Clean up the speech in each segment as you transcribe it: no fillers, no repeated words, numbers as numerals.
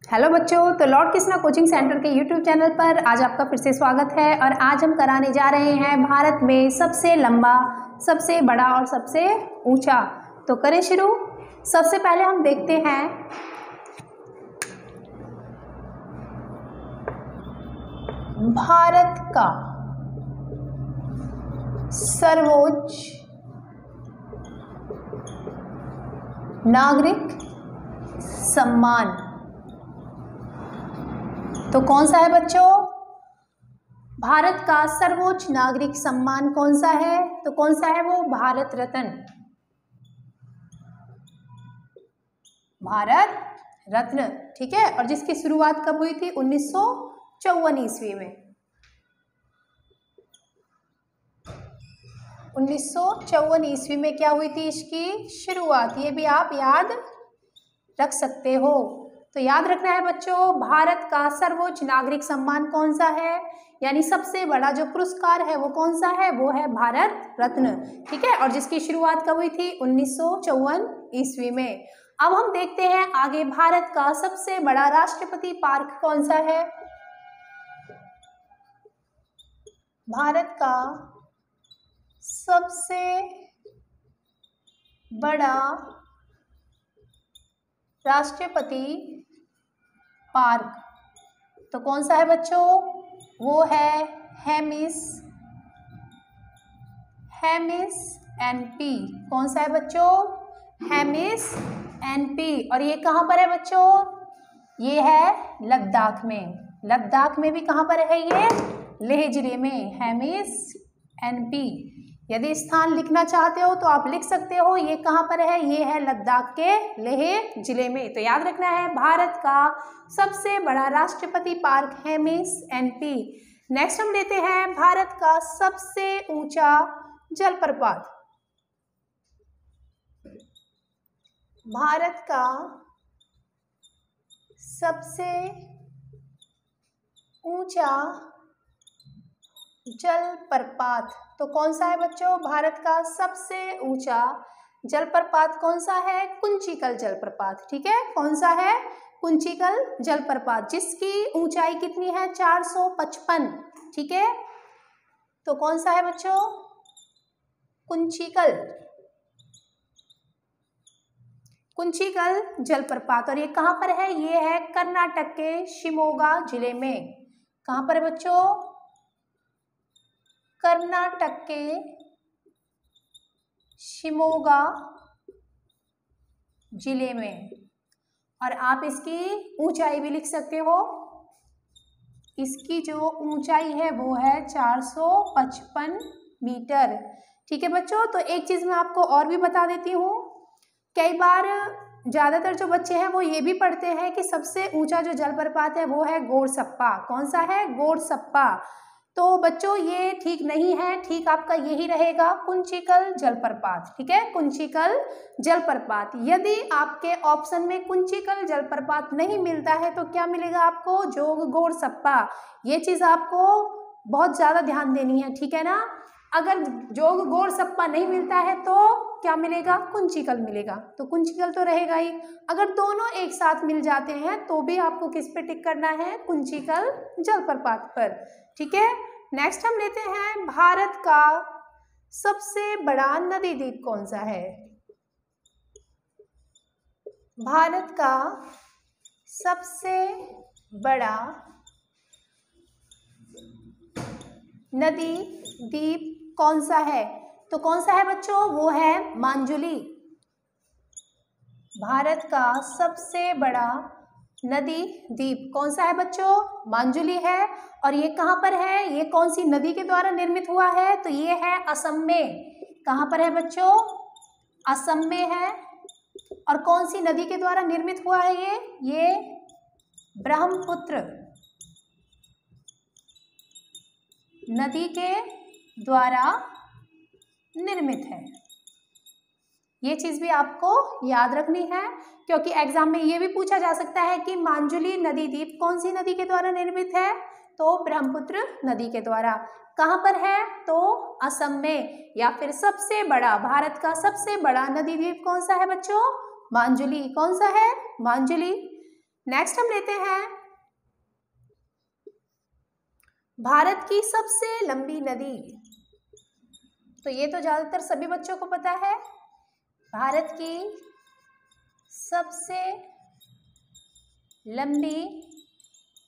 Hello बच्चों, तो Lord Krishna coaching centre के यूट्यूब चैनल पर आज आपका फिर से स्वागत है। और आज हम कराने जा रहे हैं भारत में सबसे लंबा, सबसे बड़ा और सबसे ऊंचा। तो करें शुरू। सबसे पहले हम देखते हैं भारत का सर्वोच्च नागरिक सम्मान तो कौन सा है बच्चों? भारत का सर्वोच्च नागरिक सम्मान कौन सा है? तो कौन सा है वो? भारत रत्न। भारत रत्न, ठीक है। और जिसकी शुरुआत कब हुई थी? 1954 ईस्वी में। 1954 ईस्वी में क्या हुई थी इसकी शुरुआत? ये भी आप याद रख सकते हो। तो याद रखना है बच्चों, भारत का सर्वोच्च नागरिक सम्मान कौन सा है, यानी सबसे बड़ा जो पुरस्कार है वो कौन सा है? वो है भारत रत्न, ठीक है। और जिसकी शुरुआत कब हुई थी? 1954 ईस्वी में। अब हम देखते हैं आगे, भारत का सबसे बड़ा राष्ट्रपति पार्क कौन सा है? भारत का सबसे बड़ा राष्ट्रपति पार्क तो कौन सा है बच्चों? वो है हेमिस एनपी। कौन सा है बच्चों? हेमिस एनपी। और ये कहाँ पर है बच्चों? ये है लद्दाख में। लद्दाख में भी कहाँ पर है ये? लेह जिले में, हेमिस एनपी। यदि स्थान लिखना चाहते हो तो आप लिख सकते हो। ये कहाँ पर है? ये है लद्दाख के लेह जिले में। तो याद रखना है, भारत का सबसे बड़ा राष्ट्रपति पार्क हेमिस एनपी। नेक्स्ट हम लेते हैं भारत का सबसे ऊंचा जलप्रपात। भारत का सबसे ऊंचा जलप्रपात तो कौन सा है बच्चों? भारत का सबसे ऊंचा जलप्रपात कौन सा है? कुंचिकल जलप्रपात, ठीक है। कौन सा है? कुंचिकल जलप्रपात, जिसकी ऊंचाई कितनी है? 455, ठीक है। तो कौन सा है बच्चों? कुंचिकल जलप्रपात। और ये कहाँ पर है? ये है कर्नाटक के शिमोगा जिले में। कहाँ पर है बच्चों? कर्नाटक के शिमोगा जिले में। और आप इसकी ऊंचाई भी लिख सकते हो। इसकी जो ऊंचाई है वो है 455 मीटर, ठीक है बच्चों। तो एक चीज मैं आपको और भी बता देती हूँ। कई बार ज्यादातर जो बच्चे हैं वो ये भी पढ़ते हैं कि सबसे ऊंचा जो जलप्रपात है वो है गोरसप्पा। कौन सा है? गोरसप्पा। तो बच्चों ये ठीक नहीं है, ठीक आपका यही रहेगा, कुंचिकल जलप्रपात, ठीक है। कुंचिकल जलप्रपात। यदि आपके ऑप्शन में कुंचिकल जलप्रपात नहीं मिलता है तो क्या मिलेगा आपको? जोग गोरसप्पा। ये चीज आपको बहुत ज्यादा ध्यान देनी है, ठीक है ना। अगर जोग गोरसप्पा नहीं मिलता है तो क्या मिलेगा? कुंचिकल मिलेगा। तो कुंचिकल तो रहेगा ही। अगर दोनों एक साथ मिल जाते हैं तो भी आपको किस पे टिक करना है? कुंचिकल जलप्रपात पर, ठीक है। नेक्स्ट हम लेते हैं भारत का सबसे बड़ा नदी द्वीप कौन सा है? भारत का सबसे बड़ा नदी द्वीप कौन सा है? तो कौन सा है बच्चों? वो है मांजुली। भारत का सबसे बड़ा नदी द्वीप कौन सा है बच्चों? मांजुली है। और ये कहाँ पर है? ये कौन सी नदी के द्वारा निर्मित हुआ है? तो ये है असम में। कहाँ पर है बच्चों? असम में है। और कौन सी नदी के द्वारा निर्मित हुआ है ये ब्रह्मपुत्र नदी के द्वारा निर्मित है। ये चीज भी आपको याद रखनी है, क्योंकि एग्जाम में ये भी पूछा जा सकता है कि मांजुली नदी द्वीप कौन सी नदी के द्वारा निर्मित है? तो ब्रह्मपुत्र नदी के द्वारा। कहाँ पर है? तो असम में। या फिर सबसे बड़ा, भारत का सबसे बड़ा नदी द्वीप कौन सा है बच्चों? मांजुली। कौन सा है? मांजुली। नेक्स्ट हम लेते हैं भारत की सबसे लंबी नदी। तो ये तो ज्यादातर सभी बच्चों को पता है, भारत की सबसे लंबी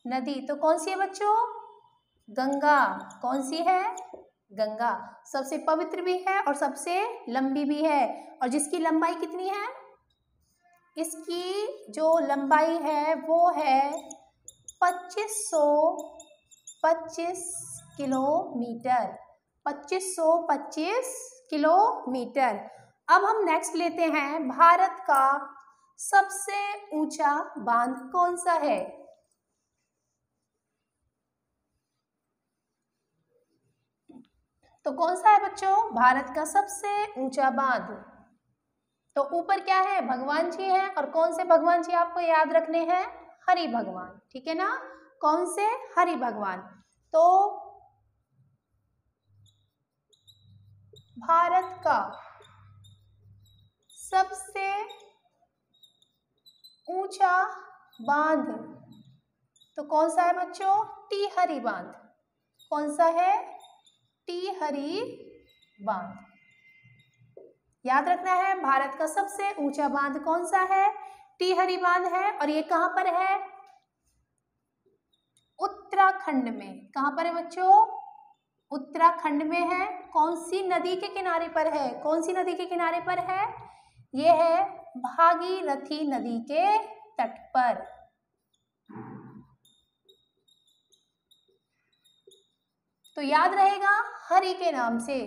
नदी तो कौन सी है बच्चों? गंगा। कौन सी है? गंगा। सबसे पवित्र भी है और सबसे लंबी भी है। और जिसकी लंबाई कितनी है? इसकी जो लंबाई है वो है 2525 किलोमीटर। 2525 किलोमीटर। अब हम नेक्स्ट लेते हैं भारत का सबसे ऊंचा बांध कौन सा है? तो कौन सा है बच्चों भारत का सबसे ऊंचा बांध? तो ऊपर क्या है? भगवान जी है। और कौन से भगवान जी आपको याद रखने हैं? हरि भगवान, ठीक है ना? कौन से? हरि भगवान। तो भारत का सबसे ऊंचा बांध तो कौन सा है बच्चों? टिहरी बांध। कौन सा है? टिहरी बांध। याद रखना है, भारत का सबसे ऊंचा बांध कौन सा है? टिहरी बांध है। और ये कहां पर है? उत्तराखंड में। कहां पर है बच्चों? उत्तराखंड में है। कौन सी नदी के किनारे पर है? कौन सी नदी के किनारे पर है? ये है भागीरथी नदी के तट पर। तो याद रहेगा हरि के नाम से।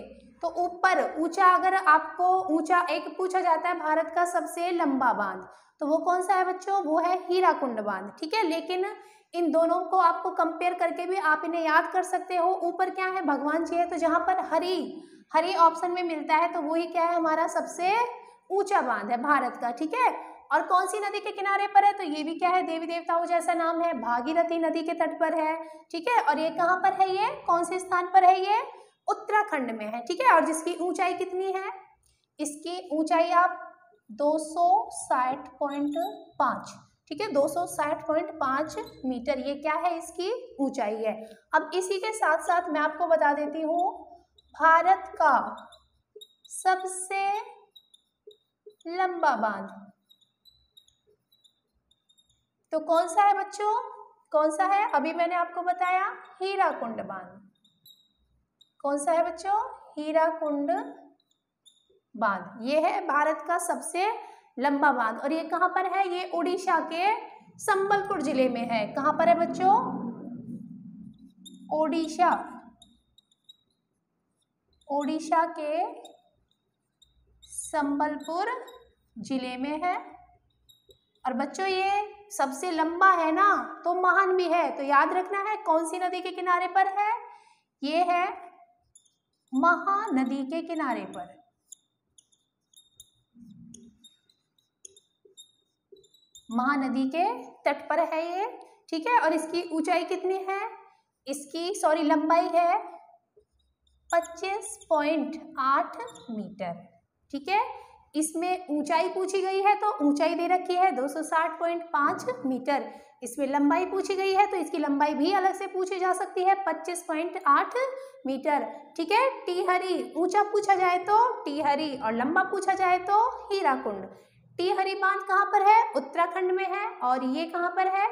तो ऊपर ऊंचा, अगर आपको ऊंचा एक पूछा जाता है भारत का सबसे लंबा बांध, तो वो कौन सा है बच्चों? वो है हीराकुंड बांध, ठीक है। लेकिन इन दोनों को आपको कंपेयर करके भी आप इन्हें याद कर सकते हो। ऊपर क्या है? भगवान जी है। तो जहां पर हरि ऑप्शन में मिलता है तो वही क्या है? हमारा सबसे ऊंचा बांध है भारत का, ठीक है। और कौन सी नदी के किनारे पर है? तो ये भी क्या है? देवी देवताओं जैसा नाम है, भागीरथी नदी के तट पर है, ठीक है। और ये कहाँ पर है? ये कौन से स्थान पर है? ये उत्तराखंड में है, ठीक है। और जिसकी ऊंचाई कितनी है? इसकी ऊंचाई आप 260.5, ठीक है, 260.5 मीटर। ये क्या है? इसकी ऊंचाई है। अब इसी के साथ साथ मैं आपको बता देती हूँ भारत का सबसे लंबा बांध तो कौन सा है बच्चों? कौन सा है? अभी मैंने आपको बताया हीराकुंड बांध। कौन सा है बच्चों? हीराकुंड बांध। ये है भारत का सबसे लंबा बांध। और ये कहां पर है? ये उड़ीसा के संबलपुर जिले में है। कहां पर है बच्चों? ओडिशा के संबलपुर जिले में है। और बच्चों ये सबसे लंबा है ना, तो महान भी है। तो याद रखना है कौन सी नदी के किनारे पर है? ये है महानदी के किनारे पर। महानदी के तट पर है ये, ठीक है। और इसकी ऊंचाई कितनी है? इसकी लंबाई है 25.8 मीटर, ठीक है। इसमें ऊंचाई पूछी गई है तो ऊंचाई दे रखी है 260.5 मीटर। इसमें लंबाई पूछी गई है तो इसकी लंबाई भी अलग से पूछी जा सकती है 25.8 मीटर, ठीक है। टिहरी ऊंचा पूछा जाए तो टिहरी, और लंबा पूछा जाए तो हीराकुंड। टिहरी बांध कहाँ पर है? उत्तराखंड में है। और ये कहाँ पर है?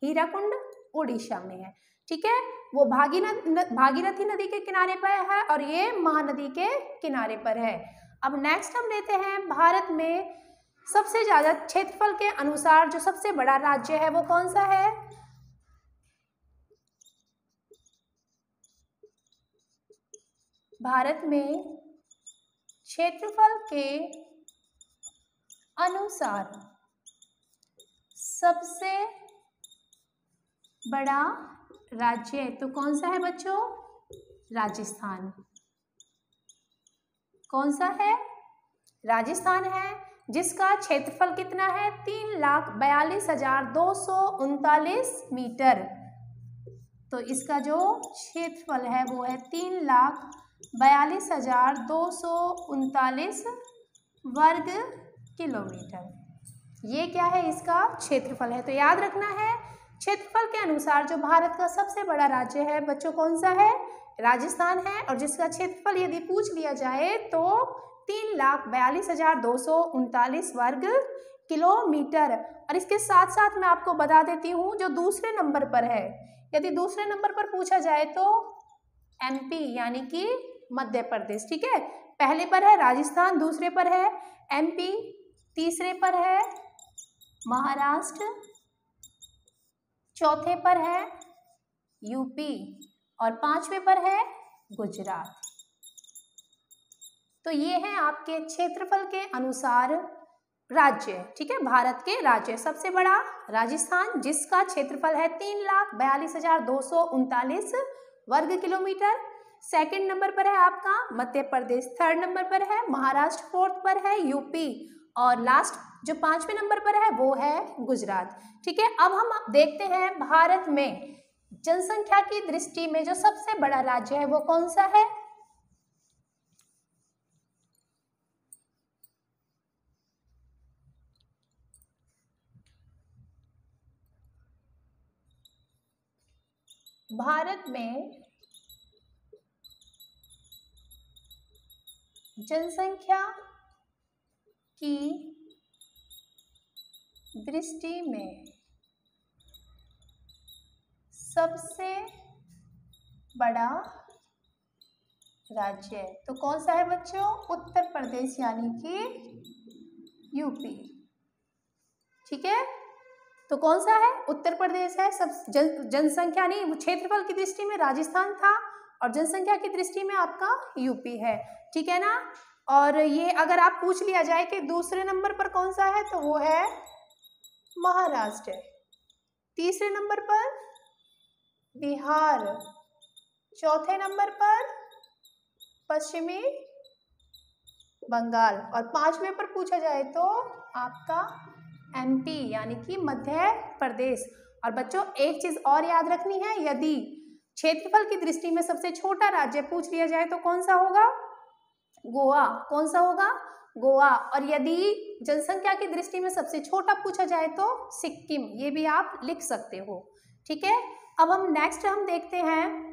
हीराकुंड उड़ीसा में है, ठीक है। वो भागीरथी नदी के किनारे पर है और ये महानदी के किनारे पर है। अब नेक्स्ट हम लेते हैं भारत में सबसे ज्यादा क्षेत्रफल के अनुसार जो सबसे बड़ा राज्य है वो कौन सा है? भारत में क्षेत्रफल के अनुसार सबसे बड़ा राज्य तो कौन सा है बच्चों? राजस्थान। कौन सा है? राजस्थान है, जिसका क्षेत्रफल कितना है? 3,42,239 मीटर। तो इसका जो क्षेत्रफल है वो है 3,42,239 वर्ग किलोमीटर। ये क्या है, इसका क्षेत्रफल है। तो याद रखना है, क्षेत्रफल के अनुसार जो भारत का सबसे बड़ा राज्य है बच्चों कौन सा है, राजस्थान है, और जिसका क्षेत्रफल यदि पूछ लिया जाए तो 3,42,239 वर्ग किलोमीटर। और इसके साथ साथ मैं आपको बता देती हूँ जो दूसरे नंबर पर है, यदि दूसरे नंबर पर पूछा जाए तो एमपी यानी कि मध्य प्रदेश, ठीक है। पहले पर है राजस्थान, दूसरे पर है एमपी, तीसरे पर है महाराष्ट्र, चौथे पर है यूपी और पांचवे पर है गुजरात। तो ये है आपके क्षेत्रफल के अनुसार राज्य, ठीक है। भारत के राज्य, सबसे बड़ा राजस्थान जिसका क्षेत्रफल है 3,42,239 वर्ग किलोमीटर। सेकंड नंबर पर है आपका मध्य प्रदेश, थर्ड नंबर पर है महाराष्ट्र, फोर्थ पर है यूपी और लास्ट जो पांचवें नंबर पर है वो है गुजरात, ठीक है। अब हम देखते हैं भारत में जनसंख्या की दृष्टि में जो सबसे बड़ा राज्य है वो कौन सा है। भारत में जनसंख्या की दृष्टि में सबसे बड़ा राज्य तो कौन सा है बच्चों, उत्तर प्रदेश यानी कि यूपी, ठीक है। तो कौन सा है, उत्तर प्रदेश है। सब जनसंख्या नहीं, क्षेत्रफल की दृष्टि में राजस्थान था और जनसंख्या की दृष्टि में आपका यूपी है, ठीक है ना। और ये अगर आप पूछ लिया जाए कि दूसरे नंबर पर कौन सा है तो वो है महाराष्ट्र, तीसरे नंबर पर बिहार, चौथे नंबर पर पश्चिमी बंगाल और पांचवें पर पूछा जाए तो आपका एमपी यानी कि मध्य प्रदेश। और बच्चों एक चीज और याद रखनी है, यदि क्षेत्रफल की दृष्टि में सबसे छोटा राज्य पूछ लिया जाए तो कौन सा होगा, गोवा। कौन सा होगा, गोवा। और यदि जनसंख्या की दृष्टि में सबसे छोटा पूछा जाए तो सिक्किम, ये भी आप लिख सकते हो, ठीक है। अब हम नेक्स्ट देखते हैं,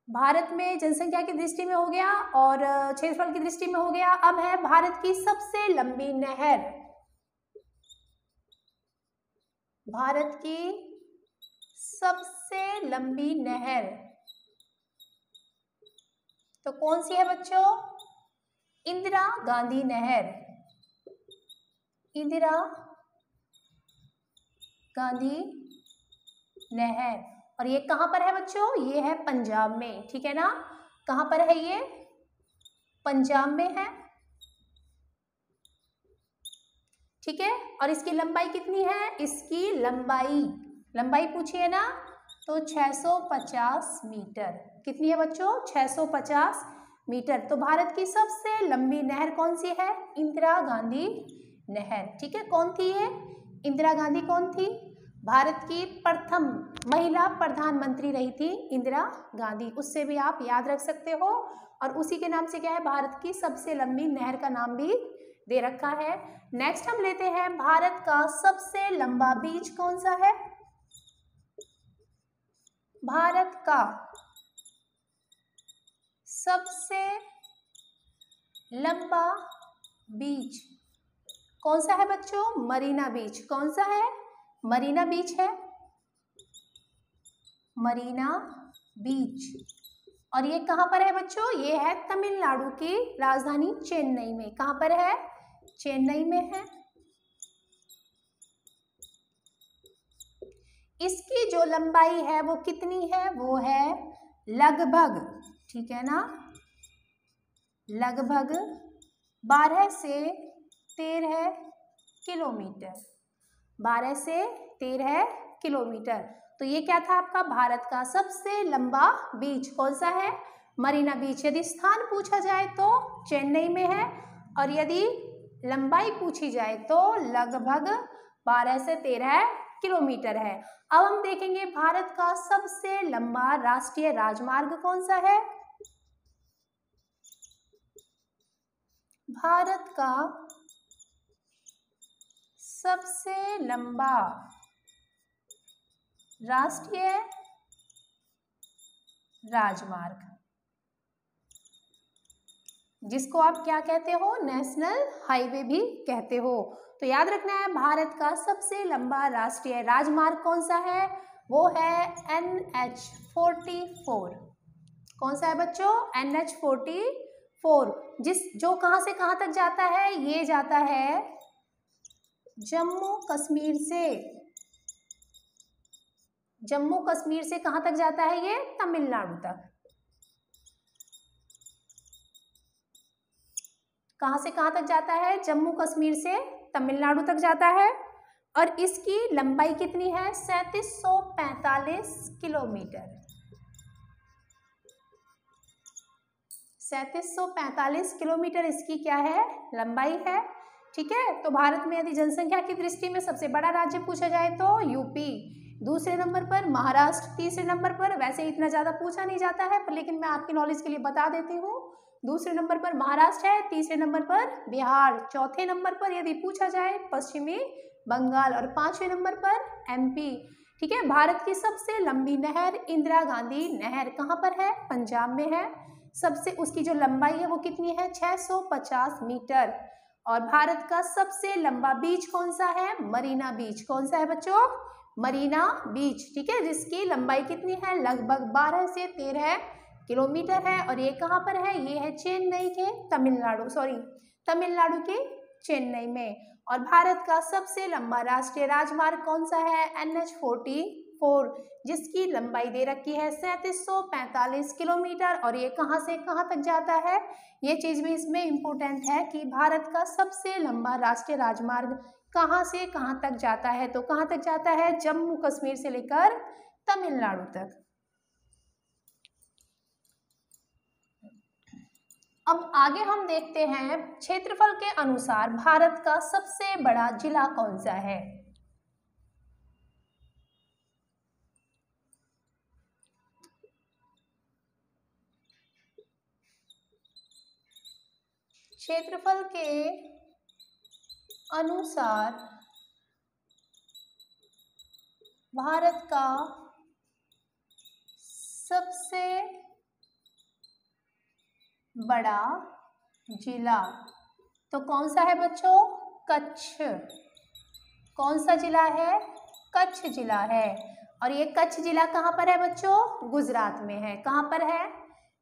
भारत में जनसंख्या की दृष्टि में हो गया और क्षेत्रफल की दृष्टि में हो गया। अब है भारत की सबसे लंबी नहर, भारत की सबसे लंबी नहर तो कौन सी है बच्चों, इंदिरा गांधी नहर, इंदिरा गांधी नहर। और ये कहां पर है बच्चों, ये है पंजाब में, ठीक है ना। कहां पर है ये, पंजाब में है, ठीक है। और इसकी लंबाई कितनी है, इसकी लंबाई पूछी है ना तो 650 मीटर। कितनी है बच्चों, 650 मीटर। तो भारत की सबसे लंबी नहर कौन सी है, इंदिरा गांधी नहर, ठीक है। कौन थी ये, इंदिरा गांधी कौन थी, भारत की प्रथम महिला प्रधानमंत्री रही थी इंदिरा गांधी, उससे भी आप याद रख सकते हो। और उसी के नाम से क्या है, भारत की सबसे लंबी नहर का नाम भी दे रखा है। नेक्स्ट हम लेते हैं, भारत का सबसे लंबा बीच कौन सा है, भारत का सबसे लंबा बीच कौन सा है बच्चों, मरीना बीच। कौन सा है, मरीना बीच है, मरीना बीच। और ये कहां पर है बच्चों, ये है तमिलनाडु की राजधानी चेन्नई में। कहां पर है, चेन्नई में है। इसकी जो लंबाई है वो कितनी है, वो है लगभग, ठीक है ना, लगभग 12 से 13 किलोमीटर, 12 से 13 किलोमीटर। तो ये क्या था आपका, भारत का सबसे लंबा बीच कौन सा है, मरीना बीच। यदि स्थान पूछा जाए तो चेन्नई में है और यदि लंबाई पूछी जाए तो लगभग 12 से 13 किलोमीटर है। अब हम देखेंगे भारत का सबसे लंबा राष्ट्रीय राजमार्ग कौन सा है, भारत का सबसे लंबा राष्ट्रीय राजमार्ग, जिसको आप क्या कहते हो, नेशनल हाईवे भी कहते हो। तो याद रखना है, भारत का सबसे लंबा राष्ट्रीय राजमार्ग कौन सा है, वो है NH44। कौन सा है बच्चों, NH44, जो कहां से कहां तक जाता है, ये जाता है जम्मू कश्मीर से, जम्मू कश्मीर से कहां तक जाता है, ये तमिलनाडु तक। कहां से कहां तक जाता है, जम्मू कश्मीर से तमिलनाडु तक जाता है। और इसकी लंबाई कितनी है, 3745 किलोमीटर। 3745 किलोमीटर इसकी क्या है, लंबाई है। ठीक है, तो भारत में यदि जनसंख्या की दृष्टि में सबसे बड़ा राज्य पूछा जाए तो यूपी, दूसरे नंबर पर महाराष्ट्र, तीसरे नंबर पर, वैसे इतना ज़्यादा पूछा नहीं जाता है पर लेकिन मैं आपकी नॉलेज के लिए बता देती हूँ, दूसरे नंबर पर महाराष्ट्र है, तीसरे नंबर पर बिहार, चौथे नंबर पर यदि पूछा जाए पश्चिमी बंगाल और पांचवें नंबर पर MP। ठीक है, भारत की सबसे लंबी नहर इंदिरा गांधी नहर कहाँ पर है, पंजाब में है। सबसे उसकी जो लंबाई है वो कितनी है, 650 मीटर। और भारत का सबसे लंबा बीच कौन सा है, मरीना बीच। कौन सा है बच्चों, मरीना बीच। ठीक है, जिसकी लंबाई कितनी है, लगभग 12 से 13 किलोमीटर है। और ये कहाँ पर है, ये है चेन्नई के तमिलनाडु के चेन्नई में। और भारत का सबसे लंबा राष्ट्रीय राजमार्ग कौन सा है, NH44, जिसकी लंबाई दे रखी है 3745 किलोमीटर। और ये कहाँ से कहाँ तक जाता है, ये चीज भी इसमें इम्पोर्टेंट है कि भारत का सबसे लंबा राष्ट्रीय राजमार्ग कहाँ से कहाँ तक जाता है, तो कहाँ तक जाता है, जम्मू कश्मीर से लेकर तमिलनाडु तक। अब आगे हम देखते हैं क्षेत्रफल के अनुसार भारत का सबसे बड़ा जिला कौन सा है। क्षेत्रफल के अनुसार भारत का सबसे बड़ा जिला तो कौन सा है बच्चों, कच्छ। कौन सा जिला है, कच्छ जिला है। और ये कच्छ जिला कहाँ पर है बच्चों, गुजरात में है। कहाँ पर है,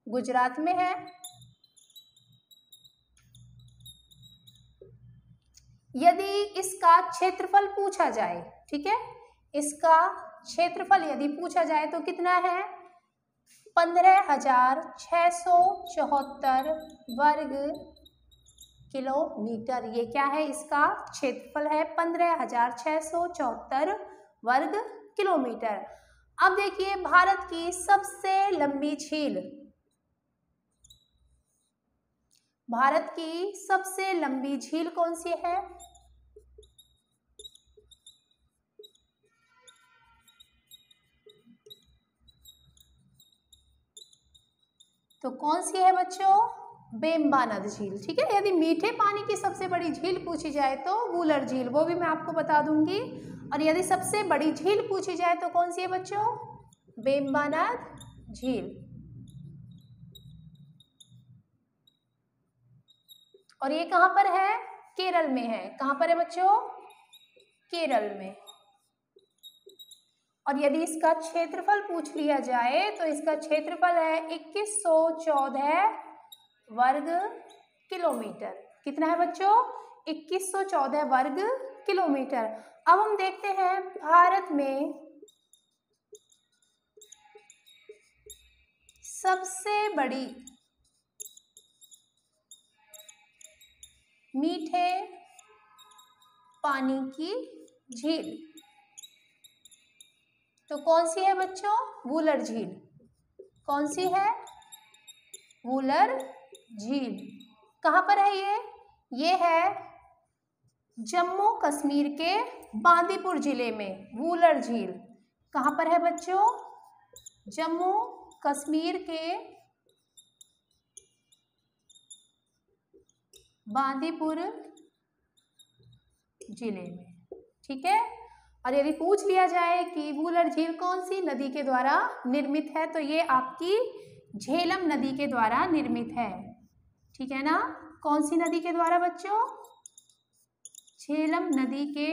गुजरात में है। यदि इसका क्षेत्रफल पूछा जाए, ठीक है, इसका क्षेत्रफल यदि पूछा जाए तो कितना है, 15,674 वर्ग किलोमीटर। ये क्या है, इसका क्षेत्रफल है 15,674 वर्ग किलोमीटर। अब देखिए भारत की सबसे लंबी झील, भारत की सबसे लंबी झील कौन सी है, तो कौन सी है बच्चों, बेम्बानद झील। ठीक है, यदि मीठे पानी की सबसे बड़ी झील पूछी जाए तो वूलर झील, वो भी मैं आपको बता दूंगी। और यदि सबसे बड़ी झील पूछी जाए तो कौन सी है बच्चों, बेम्बानद झील। और ये कहाँ पर है, केरल में है। कहाँ पर है बच्चों, केरल में। और यदि इसका क्षेत्रफल पूछ लिया जाए तो इसका क्षेत्रफल है 2114 वर्ग किलोमीटर। कितना है बच्चों, 2114 वर्ग किलोमीटर। अब हम देखते हैं भारत में सबसे बड़ी मीठे पानी की झील तो कौन सी है बच्चों, वूलर झील। कौन सी है, वूलर झील। कहाँ पर है ये है जम्मू कश्मीर के बांदीपुर जिले में वूलर झील। कहाँ पर है बच्चों, जम्मू कश्मीर के बांदीपुर जिले में। ठीक है। और यदि पूछ लिया जाए कि वूलर झील कौन सी नदी के द्वारा निर्मित है, तो ये आपकी झेलम नदी के द्वारा निर्मित है, ठीक है ना। कौन सी नदी के द्वारा बच्चों? झेलम नदी के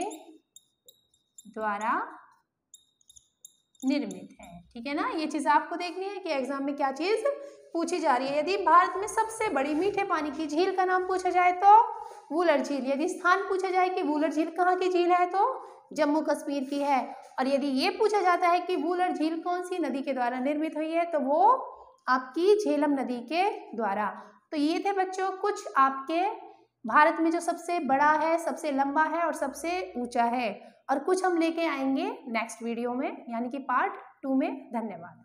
द्वारा निर्मित है, ठीक है ना। ये चीज आपको देखनी है कि एग्जाम में क्या चीज पूछी जा रही है। यदि भारत में सबसे बड़ी मीठे पानी की झील का नाम पूछा जाए तो वूलर झील। यदि स्थान पूछा जाए कि वूलर झील कहाँ की झील है, तो जम्मू कश्मीर की है। और यदि ये पूछा जाता है कि वूलर झील कौन सी नदी के द्वारा निर्मित हुई है, तो वो आपकी झेलम नदी के द्वारा। तो ये थे बच्चों कुछ आपके भारत में जो सबसे बड़ा है, सबसे लंबा है और सबसे ऊंचा है। और कुछ हम लेके आएंगे नेक्स्ट वीडियो में, यानी कि पार्ट 2 में। धन्यवाद।